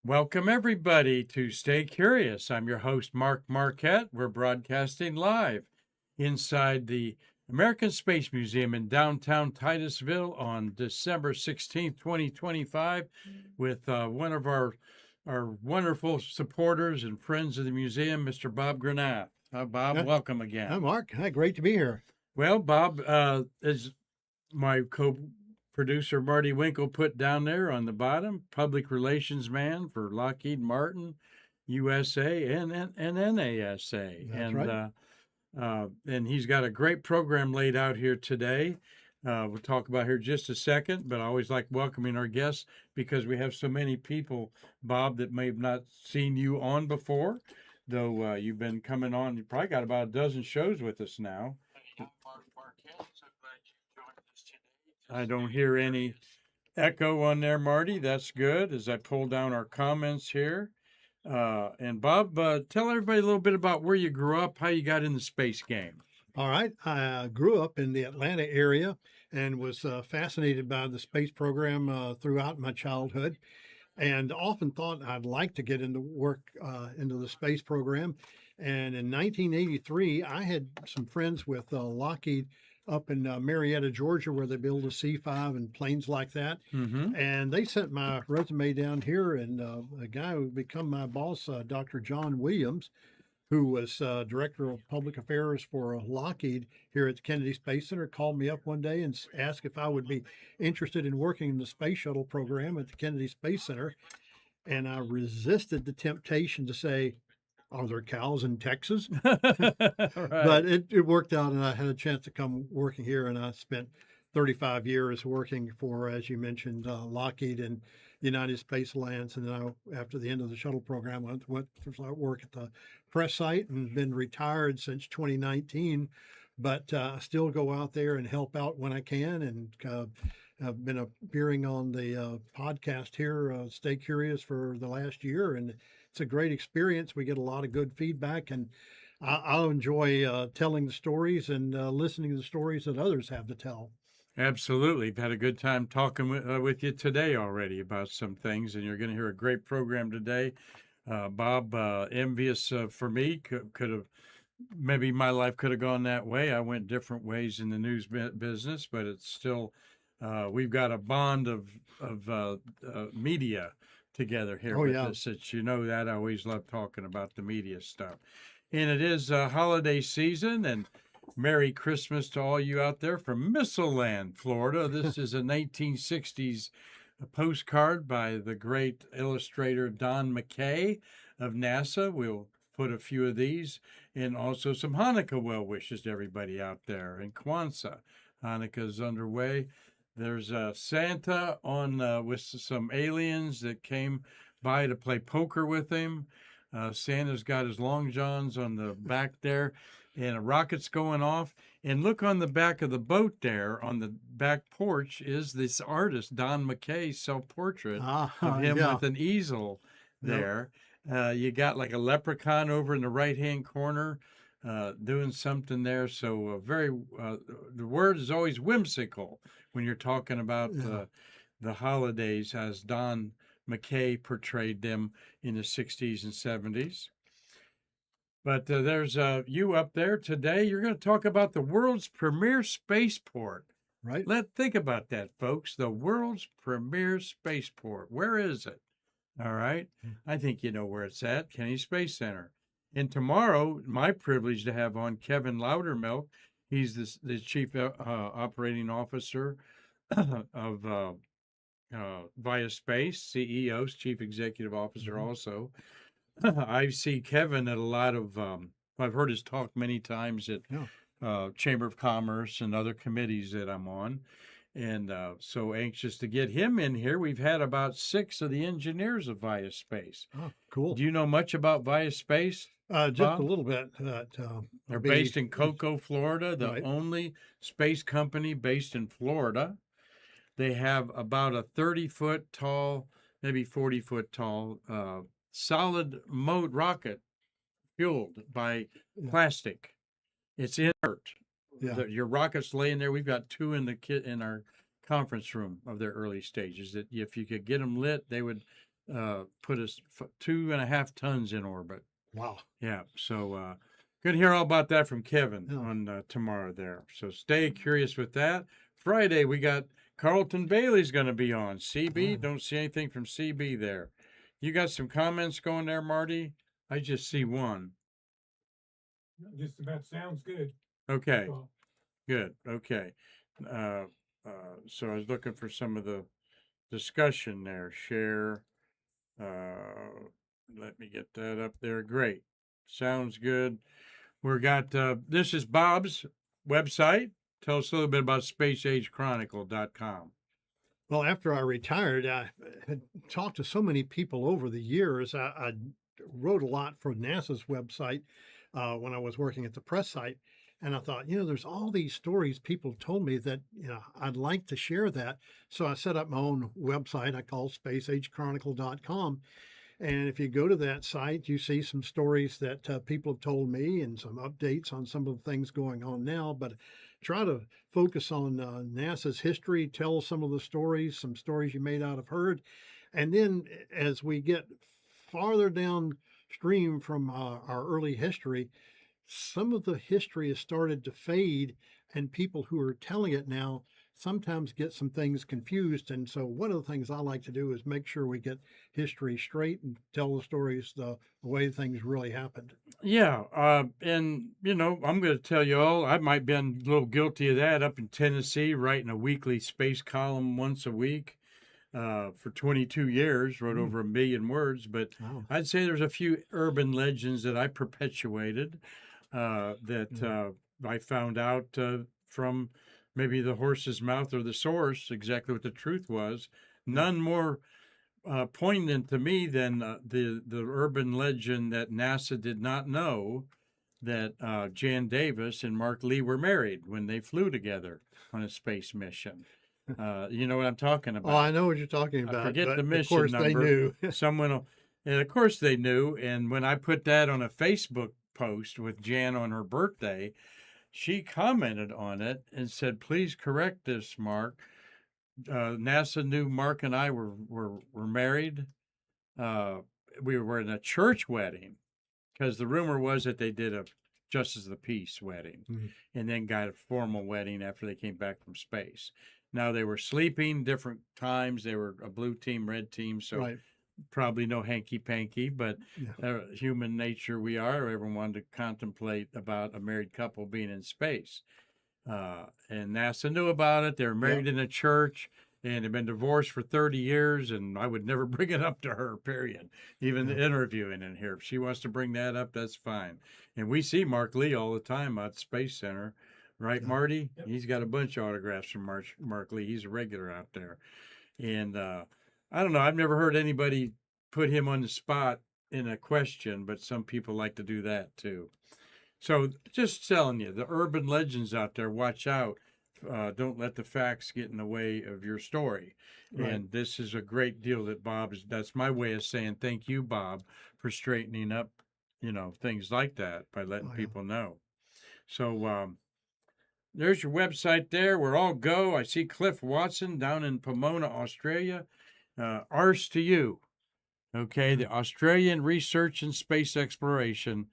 Welcome, everybody, to Stay Curious. I'm your host, Mark Marquette. We're broadcasting live inside the American Space Museum in downtown Titusville on December 16th, 2025, with one of our wonderful supporters and friends of the museum, Mr. Bob Granath. Bob, Hi, welcome hi, again. Mark. Hi, great to be here. Well, Bob, as my co-producer Marty Winkle put down there on the bottom, public relations man for Lockheed Martin, USA and NASA, That's right. and he's got a great program laid out here today. We'll talk about here just a second, but I always like welcoming our guests because we have so many people, Bob, that may have not seen you on before, though you've been coming on. You probably got about a dozen shows with us now. I don't hear any echo on there, Marty. That's good as I pull down our comments here. And Bob, tell everybody a little bit about where you grew up, how you got in the space game. All right. I grew up in the Atlanta area and was fascinated by the space program throughout my childhood, and often thought I'd like to get into work into the space program. And in 1983, I had some friends with Lockheed up in Marietta, Georgia, where they build a C-5 and planes like that. Mm-hmm. And they sent my resume down here, and a guy who become my boss, Dr. John Williams, who was director of public affairs for Lockheed here at the Kennedy Space Center, called me up one day and asked if I would be interested in working in the space shuttle program at the Kennedy Space Center. And I resisted the temptation to say, "Are there cows in Texas?" Right. But it worked out, and I had a chance to come working here, and I spent 35 years working for, as you mentioned, Lockheed and United Space Alliance. And then after the end of the shuttle program, I went to work at the press site and been retired since 2019. But I still go out there and help out when I can, and I've been appearing on the podcast here, Stay Curious, for the last year, and it's a great experience. We get a lot of good feedback, and I'll enjoy telling the stories and listening to the stories that others have to tell. Absolutely. I've had a good time talking with you today already about some things, and you're going to hear a great program today. Bob, envious for me, could have maybe my life could have gone that way. I went different ways in the news business, but it's still we've got a bond of media together here Oh with yeah, us. Since you know that, I always love talking about the media stuff. And it is holiday season, and Merry Christmas to all you out there from Missile Land, Florida. This is a 1960s postcard by the great illustrator Don McKay of NASA. We'll put a few of these, and also some Hanukkah well wishes to everybody out there. And Kwanzaa, Hanukkah's underway. There's Santa on with some aliens that came by to play poker with him. Santa's got his long johns on the back there, and a rocket's going off. And look on the back of the boat there, on the back porch, is this artist, Don McKay's self-portrait of him yeah, with an easel yep. there. You got like a leprechaun over in the right-hand corner doing something there. So the word is always whimsical when you're talking about Yeah. the holidays as Don McKay portrayed them in the 60s and 70s. But there's you up there today. You're going to talk about the world's premier spaceport. Right. Think about that, folks. The world's premier spaceport. Where is it? All right. I think you know where it's at, Kennedy Space Center. And tomorrow, my privilege to have on Kevin Loudermilk. He's the chief operating officer of Via Space, CEO's chief executive officer Mhm. also. I see Kevin at a lot of, I've heard his talk many times at Yeah. Chamber of Commerce and other committees that I'm on. And so anxious to get him in here. We've had about 6 of the engineers of Via Space. Oh, cool. Do you know much about Via Space, Just a Bob? little bit. I'll They're be based in Cocoa, Florida, the right. only space company based in Florida. They have about a 30-foot tall, maybe 40-foot tall, solid mode rocket fueled by Yeah. plastic. It's inert. Yeah. Your rocket's laying there. We've got 2 in the kit in our conference room of their early stages. That if you could get them lit, they would put us 2.5 tons in orbit. Wow. Yeah. So going to hear all about that from Kevin Yeah. on tomorrow there. So stay curious with that. Friday, we got Carlton Bailey's going to be on. CB, Oh. don't see anything from CB there. You got some comments going there, Marty? I just see one. Just about sounds good. Okay. Well, Good. Okay. Uh, so I was looking for some of the discussion there. Share. Let me get that up there. Great. Sounds good. We got this is Bob's website. Tell us a little bit about spaceagechronicle.com. Well, after I retired, I had talked to so many people over the years. I wrote a lot for NASA's website when I was working at the press site. And I thought, there's all these stories people told me that, I'd like to share that. So I set up my own website I call spaceagechronicle.com. And if you go to that site, you see some stories that people have told me and some updates on some of the things going on now. But try to focus on NASA's history, tell some of the stories, some stories you may not have heard. And then as we get farther downstream from our early history, some of the history has started to fade, and people who are telling it now sometimes get some things confused. And so, one of the things I like to do is make sure we get history straight and tell the stories the way things really happened. Yeah, and I'm going to tell you all, I might been a little guilty of that up in Tennessee, writing a weekly space column once a week for 22 years, wrote over 1 million words. But Wow. I'd say there's a few urban legends that I perpetuated that I found out from maybe the horse's mouth or the source exactly what the truth was. None more poignant to me than the urban legend that NASA did not know that Jan Davis and Mark Lee were married when they flew together on a space mission. You know what I'm talking about? Oh, I know what you're talking I about. forget but the of mission course, number. they knew. Someone will, and of course they knew. And when I put that on a Facebook post with Jan on her birthday, she commented on it and said, "Please correct this, Mark. NASA knew Mark and I were married. We were in a church wedding because the rumor was that they did a Justice of the Peace wedding and then got a formal wedding after they came back from space. Now they were sleeping different times. They were a blue team, red team, so Right. probably no hanky panky, but Yeah. human nature we are. Everyone wanted to contemplate about a married couple being in space. And NASA knew about it. They were married in a church and had been divorced for 30 years. And I would never bring it up to her, period. Even interviewing in here. If she wants to bring that up, that's fine. And we see Mark Lee all the time at Space Center. Right, Marty? Yep. He's got a bunch of autographs from Mark Lee. He's a regular out there. And I don't know. I've never heard anybody put him on the spot in a question, but some people like to do that too. So just telling you, the urban legends out there, watch out. Don't let the facts get in the way of your story. Right. And this is a great deal that that's my way of saying thank you, Bob, for straightening up, things like that by letting people know. So there's your website there. We're all go. I see Cliff Watson down in Pomona, Australia. Arse to you. Okay, the Australian Research and Space Exploration.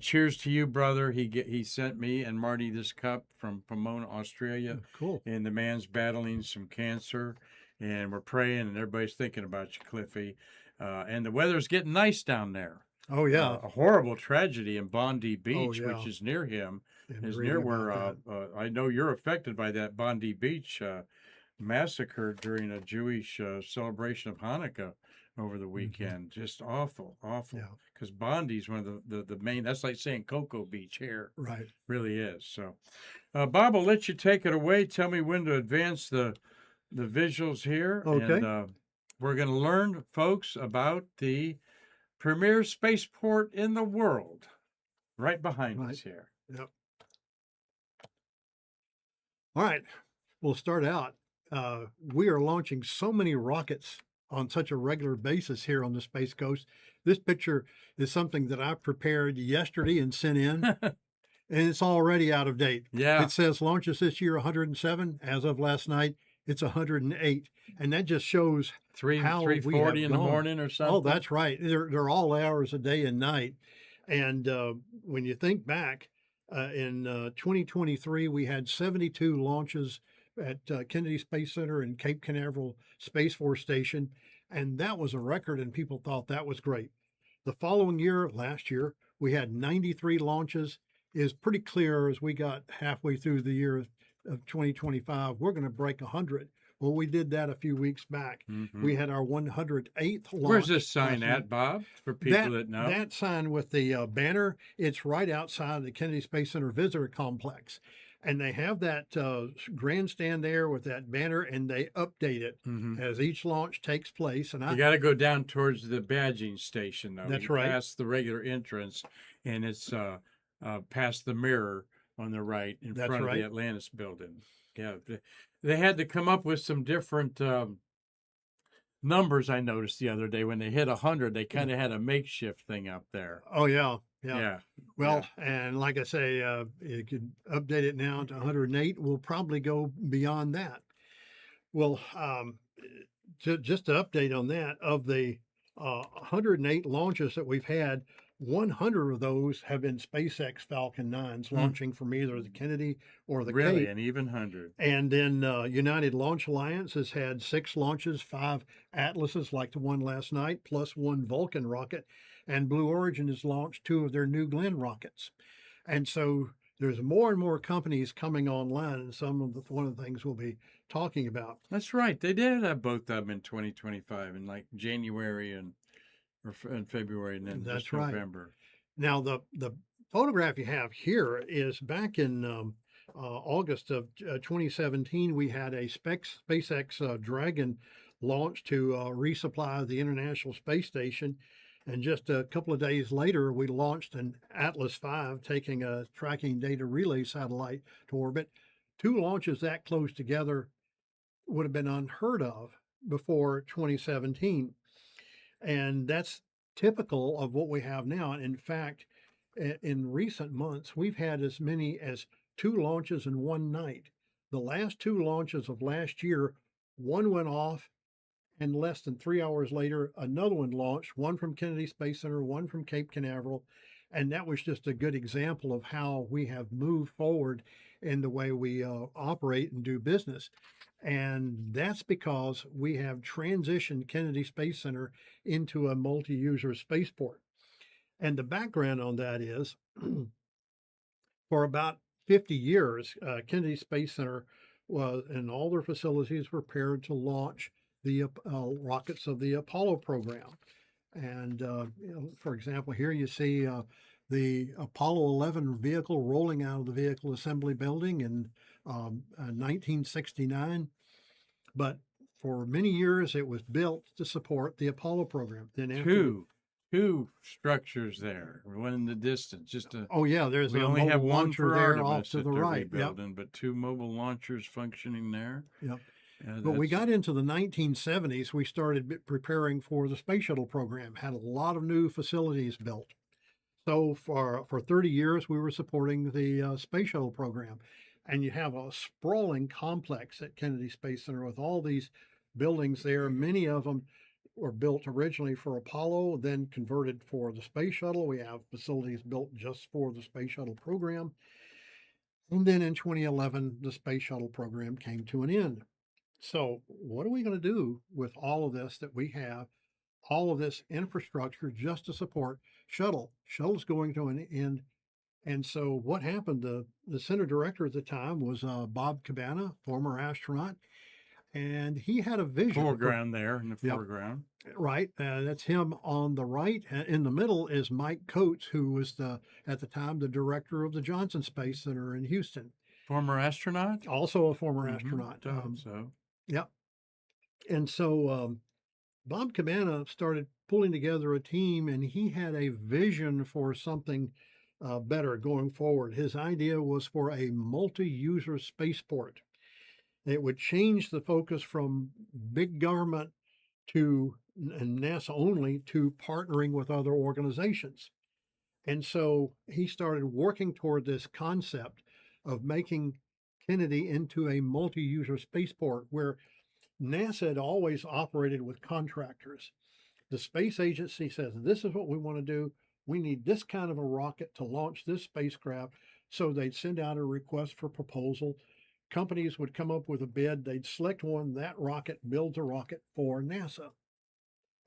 Cheers to you, brother. He sent me and Marty this cup from Pomona, Australia. Cool. And the man's battling some cancer, and we're praying, and everybody's thinking about you, Cliffy. And the weather's getting nice down there. Oh, yeah. A horrible tragedy in Bondi Beach, yeah. which is near him, is reading near where about I know you're affected by that Bondi Beach massacre during a Jewish celebration of Hanukkah over the weekend. Just awful. Yeah. Because Bondi's one of the main, that's like saying Cocoa Beach here. Right. Really is. So, Bob, I'll let you take it away. Tell me when to advance the visuals here. Okay. And we're going to learn, folks, about the premier spaceport in the world right behind us here. Yep. All right. We'll start out. We are launching so many rockets on such a regular basis here on the Space Coast. This picture is something that I prepared yesterday and sent in, and it's already out of date. Yeah. It says launches this year 107. As of last night, It's 108, and that just shows how we have 3:40 in the gone. morning or something. Oh, that's right. They're all hours of day and night. And when you think back, in 2023, we had 72 launches at Kennedy Space Center and Cape Canaveral Space Force Station, and that was a record, and people thought that was great. The following year, last year, we had 93 launches. Is pretty clear as we got halfway through the year of 2025, we're going to break 100. Well, we did that a few weeks back. Mhm. We had our 108th launch. Where's this sign last at, week. Bob? For people that know. That sign with the banner, it's right outside the Kennedy Space Center Visitor Complex. And they have that grandstand there with that banner, and they update it Mhm. as each launch takes place. And You got to go down towards the badging station, though. That's You right. Past the regular entrance, and it's past the mirror on the right in That's front of right. the Atlantis building. Yeah, they had to come up with some different numbers. I noticed the other day when they hit 100, they kind of had a makeshift thing up there. Oh, yeah. Yeah. Yeah. Well, and like I say, you could update it now to 108. We'll probably go beyond that. Well, just to update on that, of the 108 launches that we've had, 100 of those have been SpaceX Falcon 9s launching from either the Kennedy or the Really, Cape. an even 100. And then United Launch Alliance has had 6 launches, 5 Atlases like the one last night, plus 1 Vulcan rocket. And Blue Origin has launched 2 of their New Glenn rockets. And so there's more and more companies coming online, and one of the things we'll be talking about. That's right. They did have both of them in 2025 in like January and in February, and then That's just right. November. Now, the photograph you have here is back in August of 2017. We had a SpaceX Dragon launch to resupply the International Space Station. And just a couple of days later, we launched an Atlas V, taking a tracking data relay satellite to orbit. 2 launches that close together would have been unheard of before 2017. And that's typical of what we have now. And in fact, in recent months, we've had as many as 2 launches in one night. The last 2 launches of last year, one went off, and less than 3 hours later, another one launched, one from Kennedy Space Center, one from Cape Canaveral. And that was just a good example of how we have moved forward in the way we operate and do business. And that's because we have transitioned Kennedy Space Center into a multi-user spaceport. And the background on that is for about 50 years, Kennedy Space Center was, and all their facilities were prepared to launch the rockets of the Apollo program. And, for example, here you see the Apollo 11 vehicle rolling out of the vehicle assembly building in 1969. But for many years, it was built to support the Apollo program. Then after Two structures there, one in the distance. Oh yeah, there's we a only mobile have one launcher for there Artemis off to that the they're right. Yep. rebuilding, but 2 mobile launchers functioning there. Yep. Yeah, But we that's- got into the 1970s, we started preparing for the space shuttle program, had a lot of new facilities built. So for 30 years, we were supporting the space shuttle program. And you have a sprawling complex at Kennedy Space Center with all these buildings there. Many of them were built originally for Apollo, then converted for the space shuttle. We have facilities built just for the space shuttle program. And then in 2011, the space shuttle program came to an end. So, what are we going to do with all of this that we have, all of this infrastructure just to support shuttle? Shuttle's going to an end. And so, what happened? The center director at the time was Bob Cabana, former astronaut, and he had a vision. foreground there in the Yep. foreground. Right, that's him on the right. In the middle is Mike Coates, who was at the time the director of the Johnson Space Center in Houston, Former astronaut. also a former Mhm, astronaut. thought so. Yep. And so Bob Cabana started pulling together a team, and he had a vision for something better going forward. His idea was for a multi-user spaceport. It would change the focus from big government and NASA only to partnering with other organizations. And so he started working toward this concept of making Kennedy into a multi-user spaceport where NASA had always operated with contractors. The space agency says, this is what we want to do. We need this kind of a rocket to launch this spacecraft. So they'd send out a request for proposal. Companies would come up with a bid. They'd select one. That rocket builds a rocket for NASA.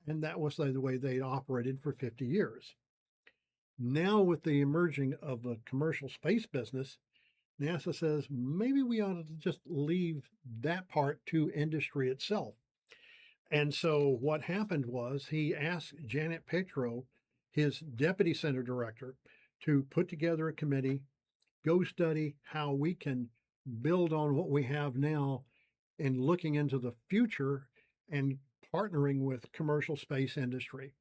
And that was the way they operated for 50 years. Now, with the emerging of the commercial space business, NASA says maybe we ought to just leave that part to industry itself. And so what happened was he asked Janet Petro, his deputy center director, to put together a committee, go study how we can build on what we have now and looking into the future and partnering with commercial space industry.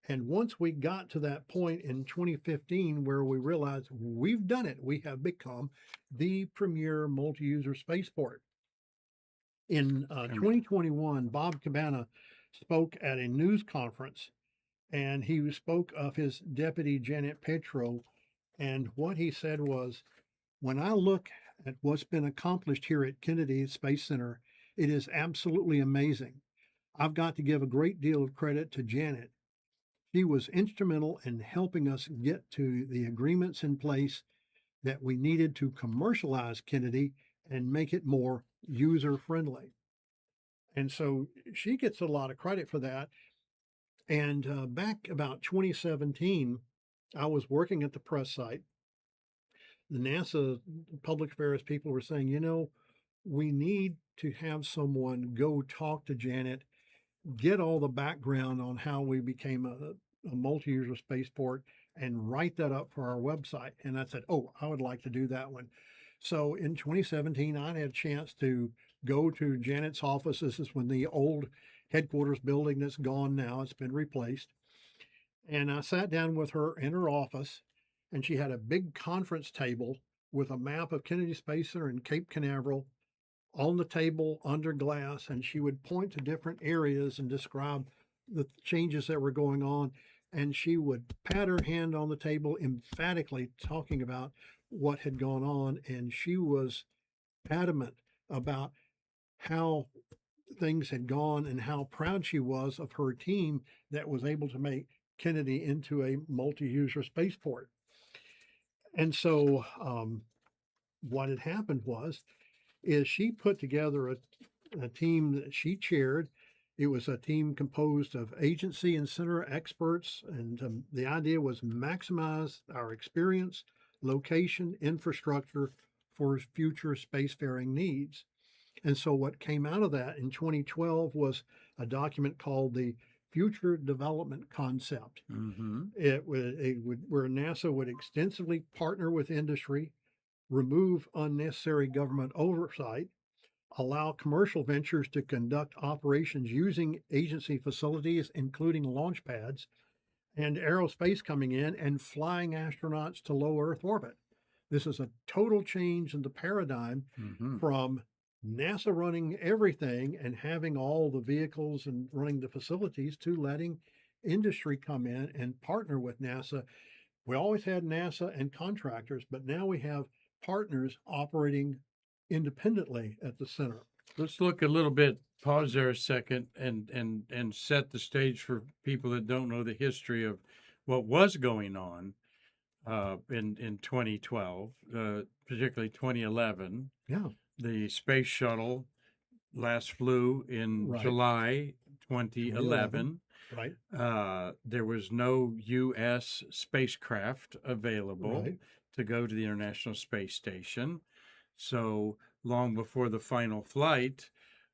And once we got to that point in 2015 where we realized we've done it, we have become the premier multi-user spaceport. In 2021, Bob Cabana spoke at a news conference, and he spoke of his deputy, Janet Petro. And what he said was, when I look at what's been accomplished here at Kennedy Space Center, it is absolutely amazing. I've got to give a great deal of credit to Janet. She was instrumental in helping us get to the agreements in place that we needed to commercialize Kennedy and make it more user friendly. And so she gets a lot of credit for that. And back about 2017, I was working at the press site. The NASA public affairs people were saying, we need to have someone go talk to Janet, get all the background on how we became a multi-user spaceport and write that up for our website. And I said, oh, I would like to do that one. So in 2017, I had a chance to go to Janet's office. This is when the old headquarters building that's gone now, it's been replaced. And I sat down with her in her office, and she had a big conference table with a map of Kennedy Space Center and Cape Canaveral on the table under glass, and she would point to different areas and describe the changes that were going on. And she would pat her hand on the table emphatically talking about what had gone on. And she was adamant about how things had gone and how proud she was of her team that was able to make Kennedy into a multi-user spaceport. And so what had happened is she put together a team that she chaired. It was a team composed of agency and center experts, and the idea was maximize our experience, location, infrastructure for future spacefaring needs. And so what came out of that in 2012 was a document called the Future Development Concept. Mm-hmm. Where NASA would extensively partner with industry, remove unnecessary government oversight, allow commercial ventures to conduct operations using agency facilities, including launch pads, and aerospace coming in and flying astronauts to low Earth orbit. This is a total change in the paradigm from NASA running everything and having all the vehicles and running the facilities to letting industry come in and partner with NASA. We always had NASA and contractors, but now we have partners operating independently at the center. Let's look a little bit, pause there a second and set the stage for people that don't know the history of what was going on in 2012, particularly 2011. Yeah. The space shuttle last flew in July 2011. Right. There was no U.S. spacecraft available to go to the International Space Station. So long before the final flight,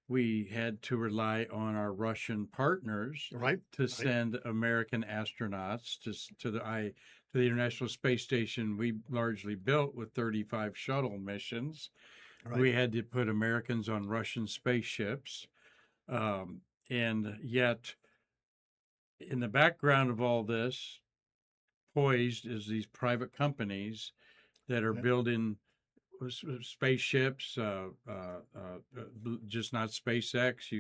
we had to rely on our Russian partners to send American astronauts to the International Space Station. We largely built with 35 shuttle missions. We had to put Americans on Russian spaceships. And yet, in the background of all this, poised is these private companies that are building spaceships, just not SpaceX.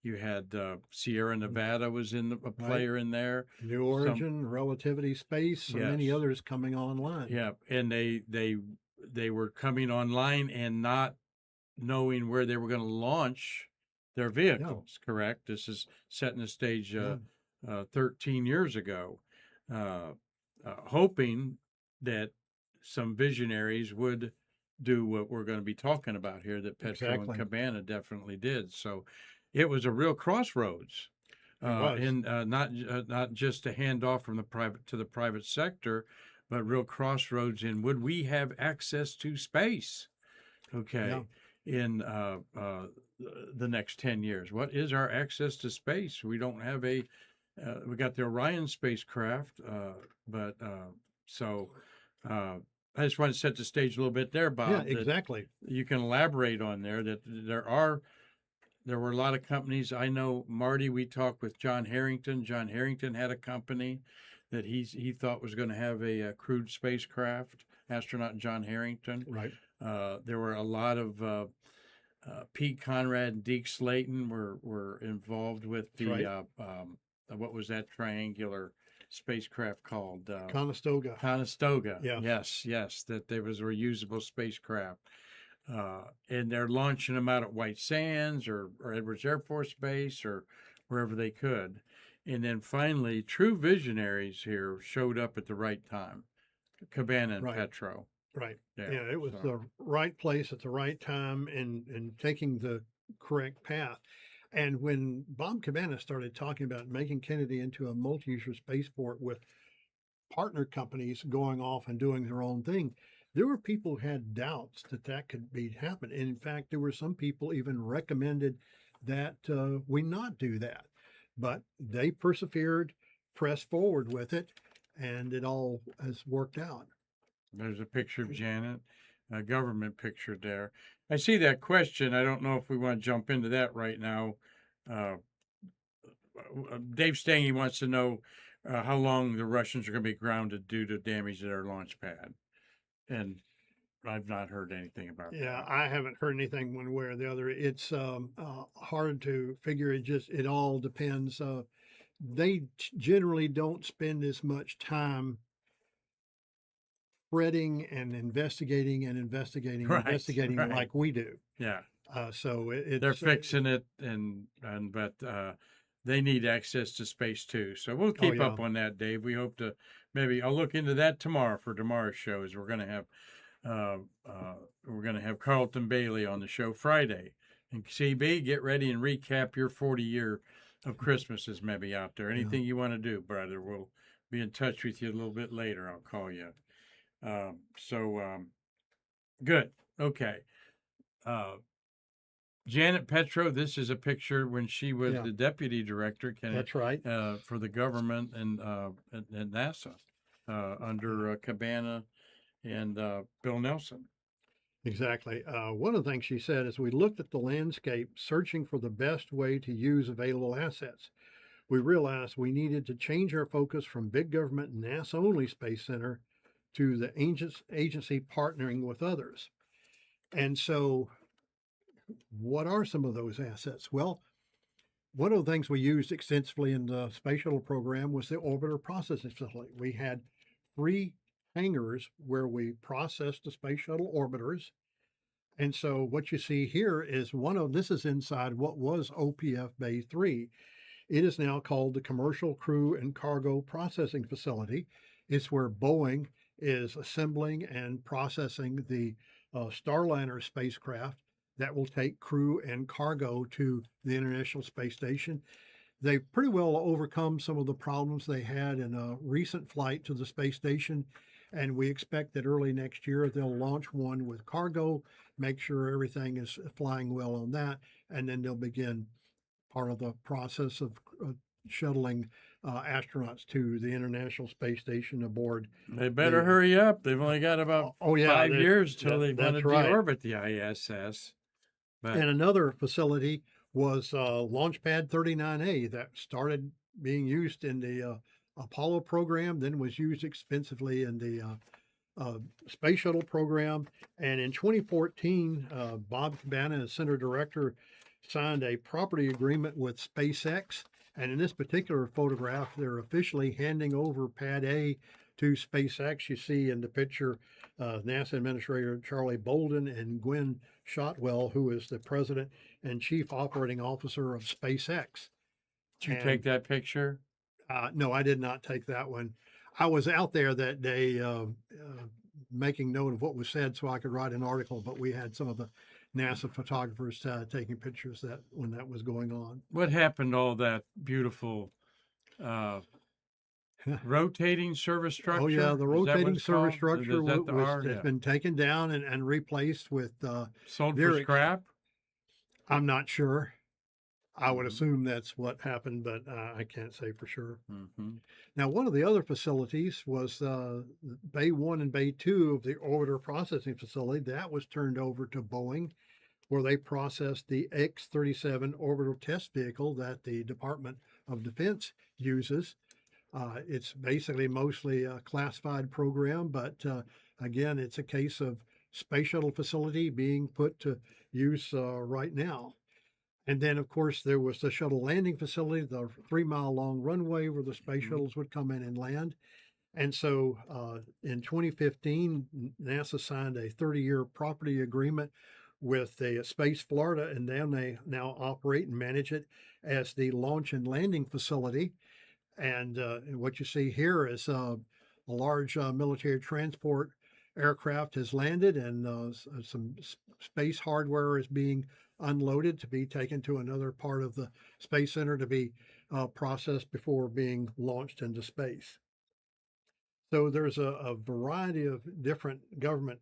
You had Sierra Nevada was a player in there. New Origin, Relativity Space, and many others coming online. Yeah, and they they were coming online and not knowing where they were going to launch their vehicles. Correct. This is setting the stage 13 years ago, hoping that some visionaries would do what we're going to be talking about here that Petro and Exactly. Cabana definitely did. So it was a real crossroads. It was. And not just a handoff from the private to the private sector, but real crossroads in would we have access to space? Okay, in the next 10 years, what is our access to space? We don't have we got the Orion spacecraft, but so I just want to set the stage a little bit there, Bob. Yeah, exactly. You can elaborate on there that there were a lot of companies. I know, Marty, we talked with John Harrington. John Harrington had a company that he thought was going to have a crewed spacecraft, astronaut John Harrington. Right. There were a lot of Pete Conrad and Deke Slayton were involved with the what was that triangular spacecraft called? Conestoga. Conestoga. Yeah. Yes, that there was a reusable spacecraft. And they're launching them out at White Sands or Edwards Air Force Base or wherever they could. And then finally, true visionaries here showed up at the right time, Cabana and Petro. Right. Yeah, it was the right place at the right time and taking the correct path. And when Bob Cabana started talking about making Kennedy into a multi-user spaceport with partner companies going off and doing their own thing, there were people who had doubts that could be happen. And in fact, there were some people even recommended that we not do that. But they persevered, pressed forward with it, and it all has worked out. There's a picture of Janet, a government picture there. I see that question. I don't know if we want to jump into that right now. Dave Stange wants to know how long the Russians are going to be grounded due to damage to their launch pad. And I've not heard anything about that. Yeah, I haven't heard anything one way or the other. It's hard to figure. It all depends. They generally don't spend as much time spreading and investigating Right. like we do. Yeah. So they're fixing it, but they need access to space too. So we'll keep up on that, Dave. We hope to I'll look into that tomorrow for tomorrow's shows. We're going to have Carlton Bailey on the show Friday. And CB, get ready and recap your 40-year of Christmases maybe out there. Anything you want to do, brother, we'll be in touch with you a little bit later. I'll call you. Good. Okay. Janet Petro, this is a picture when she was the deputy director. That's right. For the government and NASA under Cabana and Bill Nelson. Exactly. One of the things she said is we looked at the landscape searching for the best way to use available assets. We realized we needed to change our focus from big government NASA-only Space Center to the agency partnering with others. And so what are some of those assets? Well, one of the things we used extensively in the Space Shuttle program was the orbiter processing facility. We had 3 hangars where we processed the Space Shuttle orbiters. And so what you see here is this is inside what was OPF Bay 3. It is now called the Commercial Crew and Cargo Processing Facility. It's where Boeing is assembling and processing the Starliner spacecraft that will take crew and cargo to the International Space Station. They pretty well overcome some of the problems they had in a recent flight to the space station, and we expect that early next year they'll launch one with cargo, make sure everything is flying well on that, and then they'll begin part of the process of shuttling astronauts to the International Space Station aboard. They better hurry up. They've only got about 5 years till they want to deorbit the ISS. And another facility was Launchpad 39A that started being used in the Apollo program, then was used extensively in the Space Shuttle program. And in 2014, Bob Cabana, as Center Director, signed a property agreement with SpaceX. And in this particular photograph, they're officially handing over Pad A to SpaceX. You see in the picture NASA Administrator Charlie Bolden and Gwen Shotwell, who is the President and Chief Operating Officer of SpaceX. Did you And, take that picture? no, I did not take that one. I was out there that day making note of what was said so I could write an article, but we had some of the NASA photographers taking pictures that when that was going on. What happened to all that beautiful rotating service structure? Oh yeah, the Is that what rotating it's service called? structure Is that the R? has Yeah. been taken down and replaced with. Sold they're for ex- scrap? I'm not sure. I would Mhm. assume that's what happened, but I can't say for sure. Mm-hmm. Now, one of the other facilities was Bay 1 and Bay 2 of the orbiter processing facility. That was turned over to Boeing, where they processed the X-37 orbital test vehicle that the Department of Defense uses. It's basically mostly a classified program, but again, it's a case of space shuttle facility being put to use right now. And then, of course, there was the shuttle landing facility, the 3 mile long runway where the space Mhm. shuttles would come in and land. And so in 2015, NASA signed a 30-year property agreement with the Space Florida, and then they now operate and manage it as the launch and landing facility. And what you see here is a large military transport aircraft has landed, and some space hardware is being unloaded to be taken to another part of the Space Center to be processed before being launched into space. So there's a variety of different government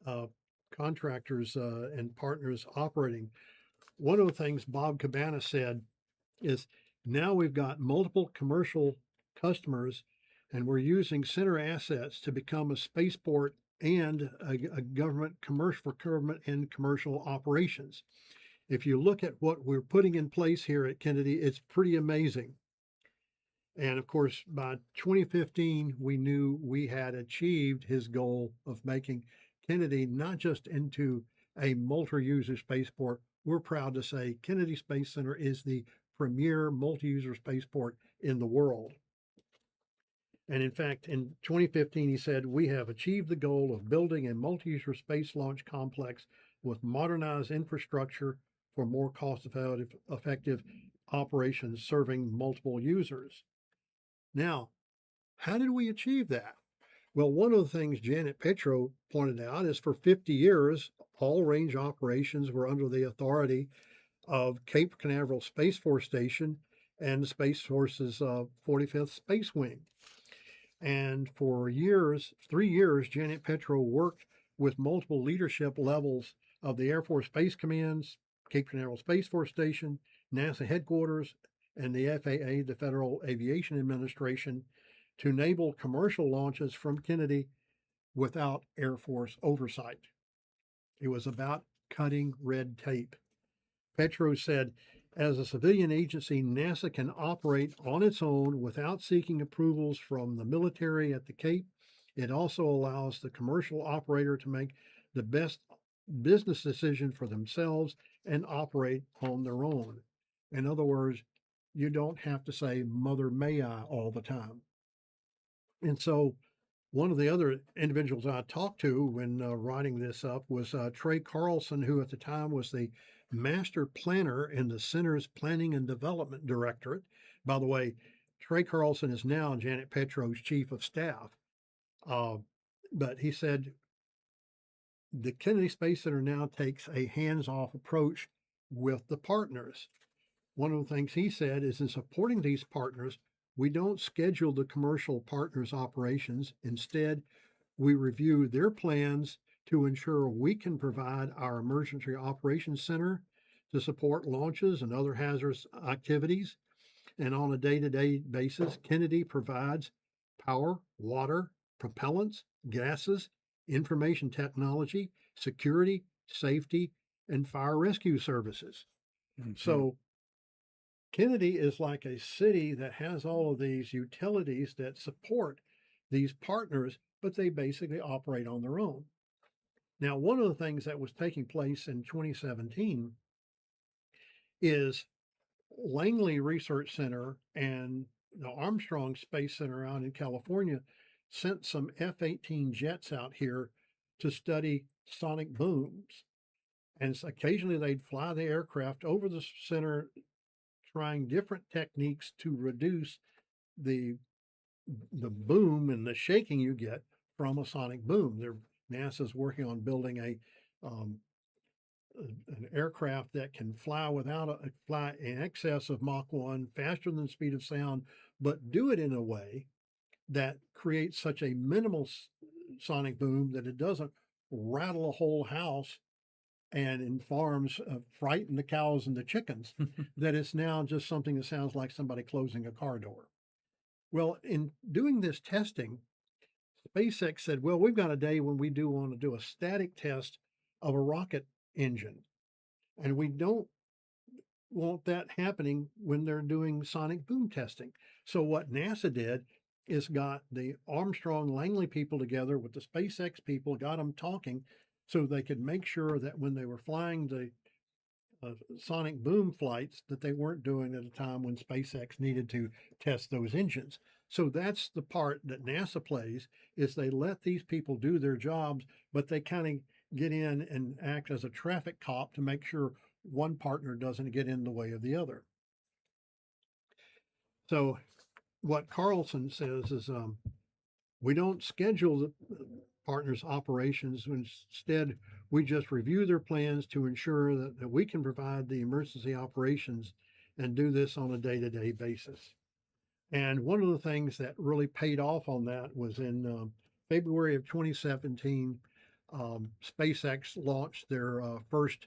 uh, contractors and partners operating. One of the things Bob Cabana said is now we've got multiple commercial customers and we're using center assets to become a spaceport and a government commercial for government and commercial operations. If you look at what we're putting in place here at Kennedy, it's pretty amazing. And of course, by 2015, we knew we had achieved his goal of making Kennedy not just into a multi-user spaceport. We're proud to say Kennedy Space Center is the premier multi-user spaceport in the world. And in fact, in 2015, he said, we have achieved the goal of building a multi-user space launch complex with modernized infrastructure for more cost-effective operations serving multiple users. Now, how did we achieve that? Well, one of the things Janet Petro pointed out is for 50 years, all range operations were under the authority of Cape Canaveral Space Force Station and the Space Force's 45th Space Wing. And for years, 3 years, Janet Petro worked with multiple leadership levels of the Air Force Space Command's Cape Canaveral Space Force Station, NASA headquarters, and the FAA, the Federal Aviation Administration, to enable commercial launches from Kennedy without Air Force oversight. It was about cutting red tape. Petro said, as a civilian agency, NASA can operate on its own without seeking approvals from the military at the Cape. It also allows the commercial operator to make the best business decision for themselves and operate on their own. In other words, you don't have to say, Mother, may I, all the time. And so one of the other individuals I talked to when writing this up was Trey Carlson, who at the time was the master planner in the center's planning and development directorate. By the way, Trey Carlson is now Janet Petro's chief of staff. But he said the Kennedy Space Center now takes a hands-off approach with the partners. One of the things he said is in supporting these partners, we don't schedule the commercial partners' operations. Instead, we review their plans to ensure we can provide our emergency operations center to support launches and other hazardous activities. And on a day-to-day basis, Kennedy provides power, water, propellants, gases, information technology, security, safety, and fire rescue services. Mm-hmm. So Kennedy is like a city that has all of these utilities that support these partners, but they basically operate on their own. Now, one of the things that was taking place in 2017 is Langley Research Center and the Armstrong Space Center out in California sent some F-18 jets out here to study sonic booms. And occasionally they'd fly the aircraft over the center, trying different techniques to reduce the boom and the shaking you get from a sonic boom. NASA's working on building um, an aircraft that can fly fly in excess of Mach 1, faster than the speed of sound, but do it in a way that creates such a minimal sonic boom that it doesn't rattle a whole house and in farms frighten the cows and the chickens, that it's now just something that sounds like somebody closing a car door. Well, in doing this testing, SpaceX said, well, we've got a day when we do want to do a static test of a rocket engine. And we don't want that happening when they're doing sonic boom testing. So what NASA did is got the Armstrong Langley people together with the SpaceX people, got them talking so they could make sure that when they were flying the sonic boom flights that they weren't doing at a time when SpaceX needed to test those engines. So that's the part that NASA plays, is they let these people do their jobs, but they kind of get in and act as a traffic cop to make sure one partner doesn't get in the way of the other. So what Carlson says is we don't schedule the partners' operations. Instead, we just review their plans to ensure that we can provide the emergency operations and do this on a day-to-day basis. And one of the things that really paid off on that was in February of 2017, SpaceX launched their first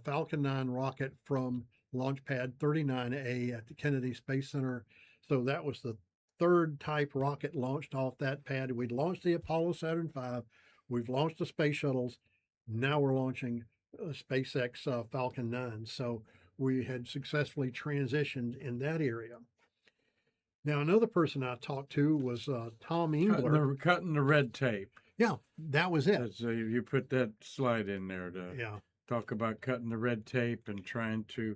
Falcon 9 rocket from Launch Pad 39A at the Kennedy Space Center. So that was the third type rocket launched off that pad. We'd launched the Apollo Saturn V. We've launched the space shuttles. Now we're launching SpaceX Falcon 9. So we had successfully transitioned in that area. Now, another person I talked to was Tom Engler. Cutting the red tape. Yeah, that was it. So you put that slide in there to talk about cutting the red tape and trying to,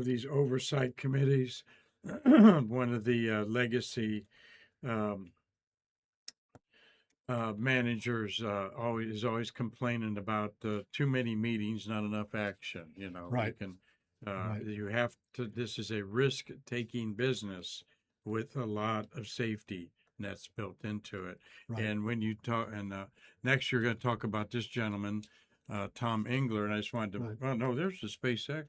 these oversight committees. One of the legacy managers is always complaining about too many meetings, not enough action. Right. You have to. This is a risk-taking business with a lot of safety nets built into it. Right. And when you talk, and next you're going to talk about this gentleman, Tom Engler, and I just wanted to. Right. Oh no, there's the SpaceX.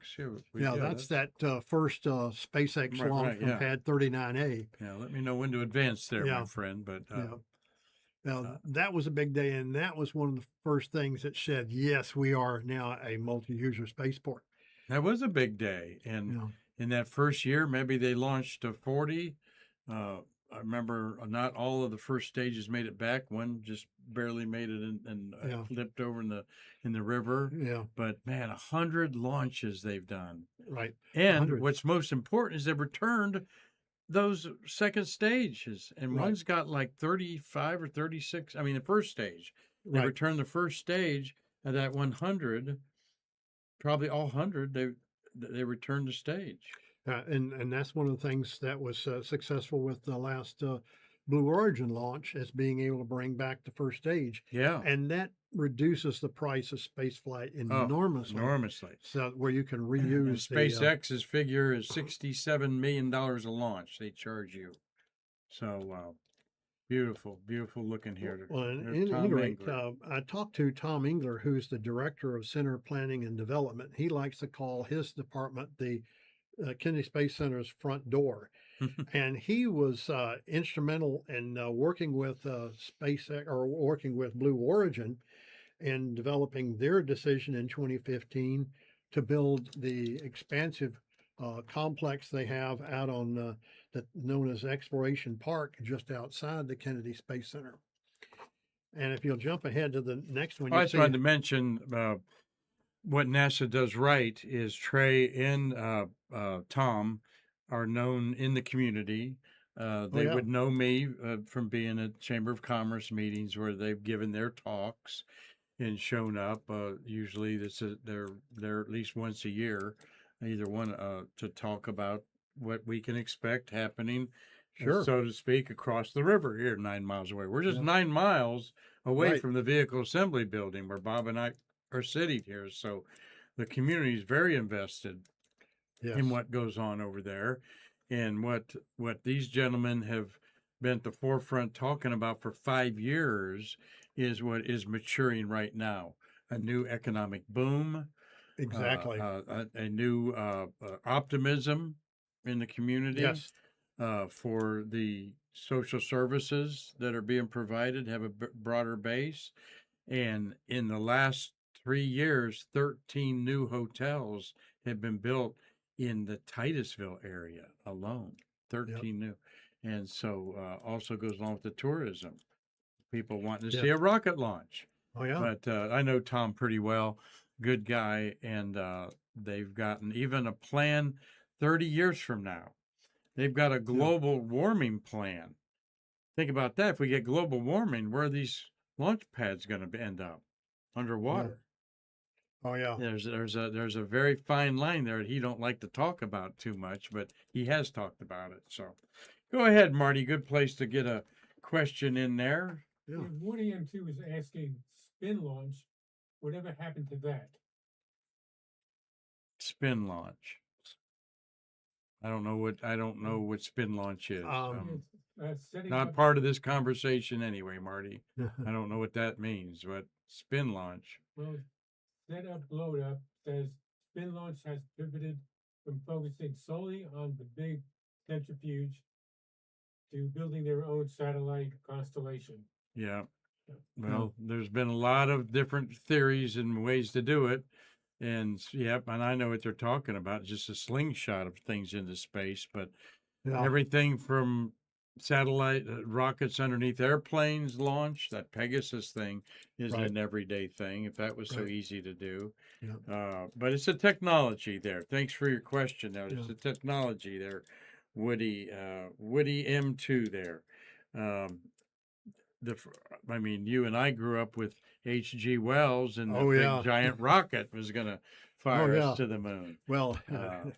That's that first SpaceX launch from Pad 39A. Yeah, let me know when to advance there, my friend. But now that was a big day, and that was one of the first things that said, yes, we are now a multi-user spaceport. That was a big day, and in that first year, maybe they launched 40. I remember not all of the first stages made it back. One just barely made it and flipped over in the river. Yeah. But man, 100 launches they've done. Right. And 100. What's most important is they've returned those second stages, and one's got like 35 or 36. I mean, the first stage. They returned the first stage of that 100. Probably all 100. They returned the stage. And that's one of the things that was successful with the last Blue Origin launch, as being able to bring back the first stage. Yeah. And that reduces the price of spaceflight enormously. Enormously. So where you can reuse SpaceX's figure is $67 million a launch they charge you. So beautiful looking here. Well, at any rate, I talked to Tom Engler, who's the director of Center Planning and Development. He likes to call his department the Kennedy Space Center's front door. And he was instrumental in working with SpaceX, or working with Blue Origin, in developing their decision in 2015 to build the expansive complex they have out on known as Exploration Park, just outside the Kennedy Space Center. And if you'll jump ahead to the next one, I just wanted to mention what NASA does right is Trey and Tom are known in the community. They would know me from being at Chamber of Commerce meetings where they've given their talks and shown up. Usually they're at least once a year, either one to talk about what we can expect happening Sure. so to speak, across the river here, 9 miles away. We're just Yeah. 9 miles away Right. from the vehicle assembly building where Bob and I are sitting here. So the community is very invested in Yes. what goes on over there, and what these gentlemen have been at the forefront talking about for 5 years is what is maturing right now: a new economic boom, Exactly. a new optimism in the community Yes. for the social services that are being provided have a broader base. And in the last 3 years, 13 new hotels have been built in the Titusville area alone. Yep. 13 new. And so also goes along with the tourism. People wanting to see Yes. a rocket launch. Oh yeah. But I know Tom pretty well, good guy, and they've gotten even a plan 30 years from now. They've got a global warming plan. Think about that. If we get global warming, where are these launch pads going to end up? Underwater. Oh yeah. There's a very fine line there that he don't like to talk about too much, but he has talked about it. So go ahead, Marty. Good place to get a question in there. Yeah. And Woody M2 was asking spin launch, whatever happened to that? Spin launch. I don't know what spin launch is. Um, Setting Not up, part of this conversation anyway, Marty. I don't know what that means, but spin launch. well, set up, load up says spin launch has pivoted from focusing solely on the big centrifuge to building their own satellite constellation. Yeah. Yeah. Well, there's been a lot of different theories and ways to do it. And yep, and I know what they're talking about, just a slingshot of things into space, but yeah. everything from satellite rockets underneath airplanes launch, that Pegasus thing is Right. an everyday thing, if that was so Right. easy to do. Yeah. But it's a technology there. Thanks for your question there. It's Yeah. a technology there, Woody M2 there. Um, I mean, you and I grew up with H.G. Wells, and the Oh big yeah. giant rocket was going to Oh fire us yeah. to the moon. Well.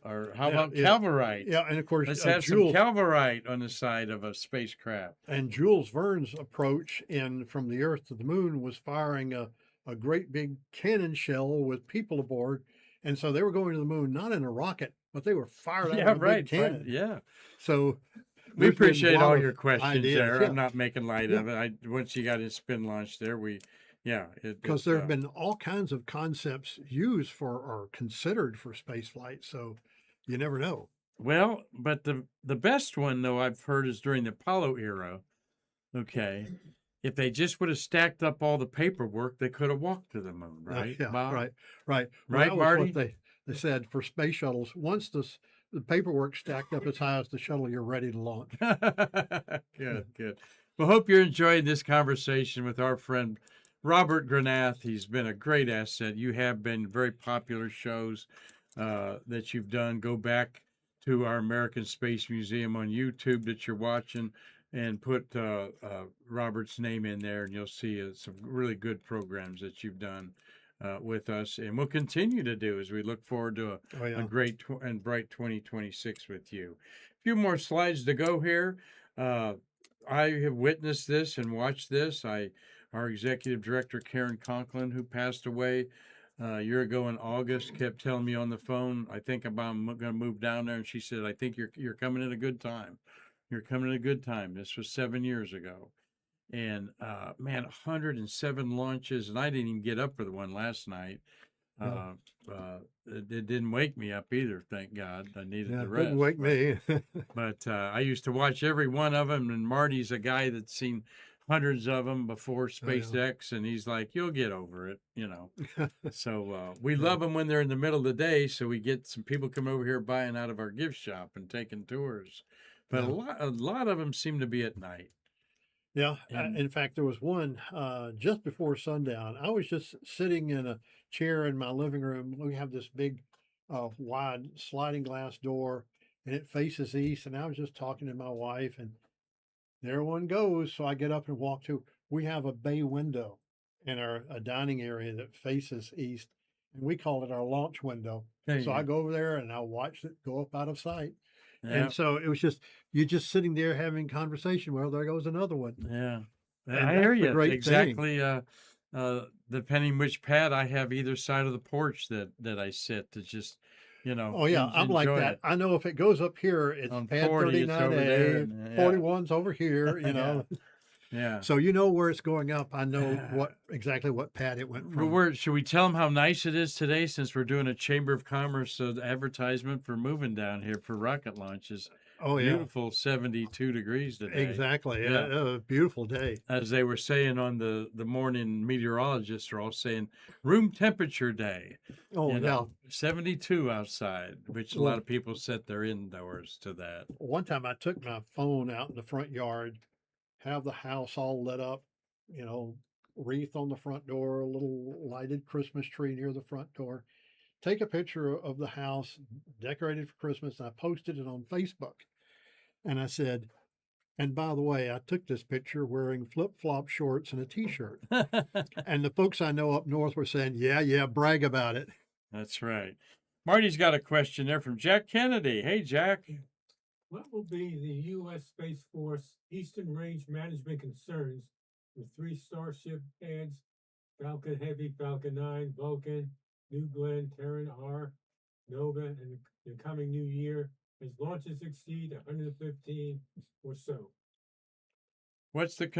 Or how Yeah, about yeah. Calvarite? Yeah, and of course, Let's have some Jules Calvarite on the side of a spacecraft. and Jules Verne's approach in from the Earth to the Moon was firing a great big cannon shell with people aboard, and so they were going to the moon not in a rocket, but they were fired out Yeah, of a right. big cannon. Yeah. So We there's been a appreciate lot all of your questions ideas, there. yeah, I'm not making light yeah, of it. Once you got his spin launch there, because there have been all kinds of concepts used for or considered for space flight. So you never know. well, but the best one though I've heard is during the Apollo era. Okay. If they just would have stacked up all the paperwork, they could have walked to the moon, right, Yeah, Bob? right, right. Well, Right, that was Marty? what they said for space shuttles. Once the paperwork stacked up as high as the shuttle, you're ready to launch. Good, good. Well, hope you're enjoying this conversation with our friend Robert Granath. He's been a great asset. You have been very popular shows that you've done. Go back to our American Space Museum on YouTube that you're watching and put Robert's name in there, and you'll see some really good programs that you've done with us, and we'll continue to do as we look forward to Oh a yeah, great and bright 2026 with you. A few more slides to go here. I have witnessed this and watched this. Our executive director, Karen Conklin, who passed away a year ago in August, kept telling me on the phone, I think I'm going to move down there. And she said, I think you're coming at a good time. You're coming at a good time. This was 7 years ago. And man, 107 launches. And I didn't even get up for the one last night. yeah, It didn't wake me up either, thank God. I needed yeah. the rest. Didn't wake me. But I used to watch every one of them, and Marty's a guy that's seen hundreds of them before Oh, yeah. SpaceX, and he's like, "You'll get over it," you know. So we Yeah. love them when they're in the middle of the day, so we get some people come over here buying out of our gift shop and taking tours. But Yeah. a lot of them seem to be at night. Yeah, And in fact, there was one just before sundown. I was just sitting in a chair in my living room. We have this big, wide sliding glass door, and it faces east. And I was just talking to my wife, and there one goes. So I get up and walk to. We have a bay window in our a dining area that faces east, and we call it our launch window. there So you I go. go over there and I watch it go up out of sight. Yeah. And so it was just, you're just sitting there having conversation. Well, there goes another one. Yeah. And I that's hear the you. great thing. Exactly. Depending which pad I have either side of the porch that I sit to just, Oh yeah, I'm like enjoy that. it. I know if it goes up here, it's On pad 40, it's over there, 39A, and yeah, 41's over here, you yeah, know. yeah. So you know where it's going up. I know exactly what pad it went Well, from. should we tell them how nice it is today since we're doing a Chamber of Commerce advertisement for moving down here for rocket launches? Oh yeah, Beautiful 72 degrees today. exactly. Yeah. A beautiful day. As they were saying on the morning, meteorologists are all saying room temperature day. Oh yeah. 72 outside, which a lot Well, of people set their indoors to that. one time I took my phone out in the front yard, have the house all lit up, you know, wreath on the front door, a little lighted Christmas tree near the front door. Take a picture of the house decorated for Christmas. I posted it on Facebook. And I said, and by the way, I took this picture wearing flip flop shorts and a t shirt. And the folks I know up north were saying, yeah, brag about it. That's right. Marty's got a question there from Jack Kennedy. Hey, Jack. What will be the U.S. Space Force Eastern Range management concerns with 3 Starship pads, Falcon Heavy, Falcon 9, Vulcan, New Glenn, Terran R, Nova, and the coming new year as launches exceed 115 or so? What's the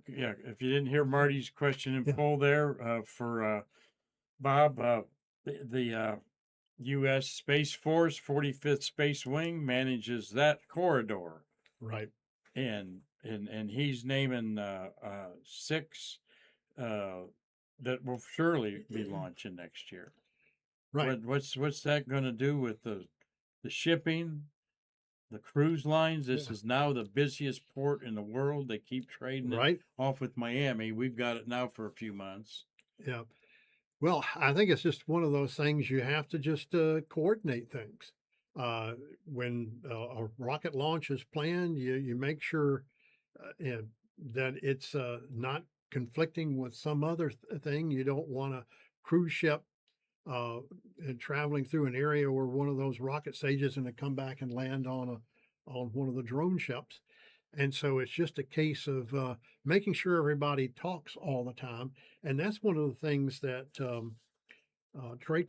yeah? If you didn't hear Marty's question in Yeah. full there for Bob, the U.S. Space Force 45th Space Wing manages that corridor, Right. and he's naming 6 that will surely be launching next year. Right. What's that going to do with the shipping? The cruise lines, this Yeah. is now the busiest port in the world. They keep trading it Right. off with Miami. We've got it now for a few months. Yeah. Well, I think it's just one of those things you have to just coordinate things. When a rocket launch is planned, you make sure that it's not conflicting with some other thing. You don't want a cruise ship traveling through an area where one of those rocket stages and to come back and land on one of the drone ships. And so it's just a case of making sure everybody talks all the time. And that's one of the things that Trey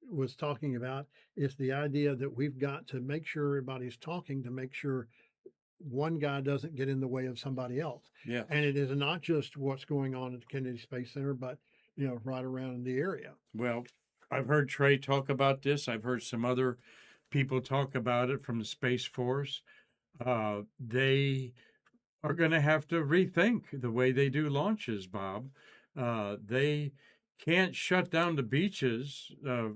was talking about is the idea that we've got to make sure everybody's talking to make sure one guy doesn't get in the way of somebody else. Yeah. And it is not just what's going on at the Kennedy Space Center, but right around the area. Well, I've heard Trey talk about this. I've heard some other people talk about it from the Space Force. They are going to have to rethink the way they do launches, Bob. They can't shut down the beaches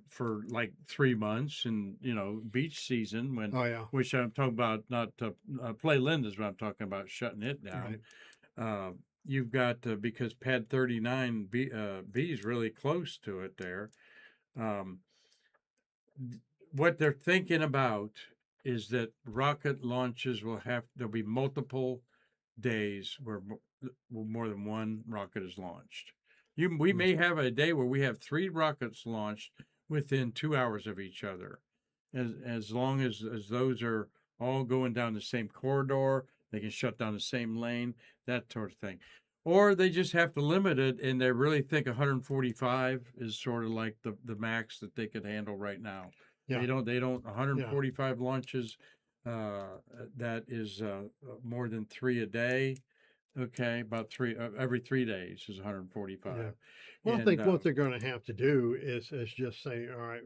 for like 3 months and beach season when Oh yeah. which I'm talking about not Play Linda is what I'm talking about shutting it down. Right. You've got because pad 39 B is really close to it there. Um, what they're thinking about is that rocket launches there'll be multiple days where more than one rocket is launched. We may have a day where we have 3 rockets launched within 2 hours of each other, as long as those are all going down the same corridor, they can shut down the same lane, that sort of thing. Or they just have to limit it, and they really think 145 is sort of like the max that they could handle right now. Yeah. They don't 145 launches. That is more than 3 a day. Okay, about 3 every 3 days is 145. Yeah. Well, I And think what they're going to have to do is just say, all right,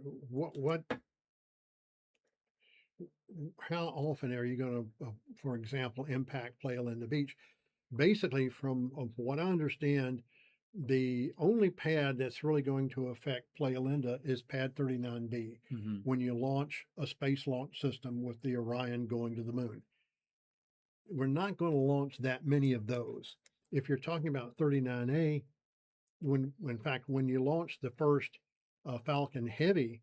how often are you going to, for example, impact Playa Linda Beach? Basically, from what I understand, the only pad that's really going to affect Playa Linda is pad 39B mhm. when you launch a space launch system with the Orion going to the moon. We're not going to launch that many of those. If you're talking about 39A, in fact, when you launch the first Falcon Heavy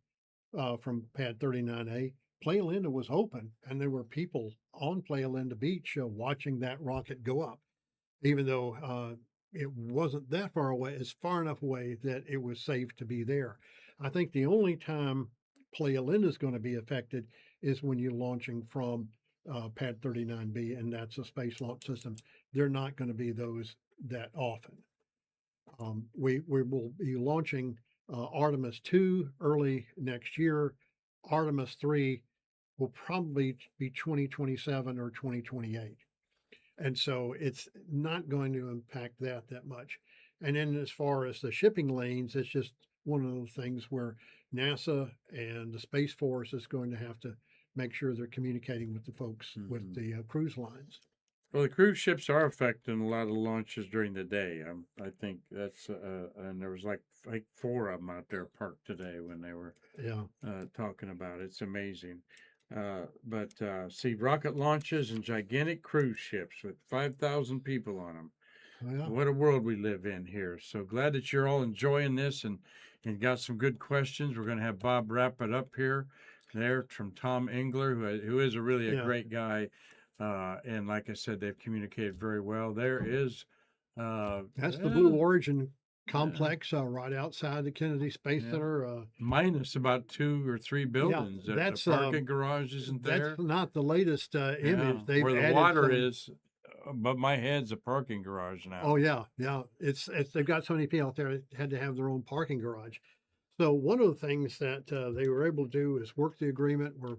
from pad 39A, Playa Linda was open and there were people on Playa Linda Beach watching that rocket go up, even though it wasn't that far away. It's far enough away that it was safe to be there. I think the only time Playa Linda is going to be affected is when you're launching from Pad 39B, and that's a space launch system. They're not going to be those that often. We will be launching Artemis 2 early next year. Artemis 3 will probably be 2027 or 2028. And so it's not going to impact that much. And then as far as the shipping lanes, it's just one of those things where NASA and the Space Force is going to have to make sure they're communicating with the folks with the cruise lines. Well, the cruise ships are affecting a lot of launches during the day. I think that's and there was like 4 of them out there parked today when they were Yeah. talking about it. It's amazing. But see, rocket launches and gigantic cruise ships with 5,000 people on them. Oh, yeah. What a world we live in here. So glad that you're all enjoying this and got some good questions. We're going to have Bob wrap it up here. There from Tom Engler, who is really a Yeah. great guy. And like I said, they've communicated very well. There is That's the Blue Origin complex right outside the Kennedy Space Center. Minus about 2 or 3 buildings. that's, the parking garage isn't there. That's not the latest image. They've where the added water some- is above my head's a parking garage now. Oh yeah. It's they've got so many people out there that had to have their own parking garage. So one of the things that they were able to do is work the agreement where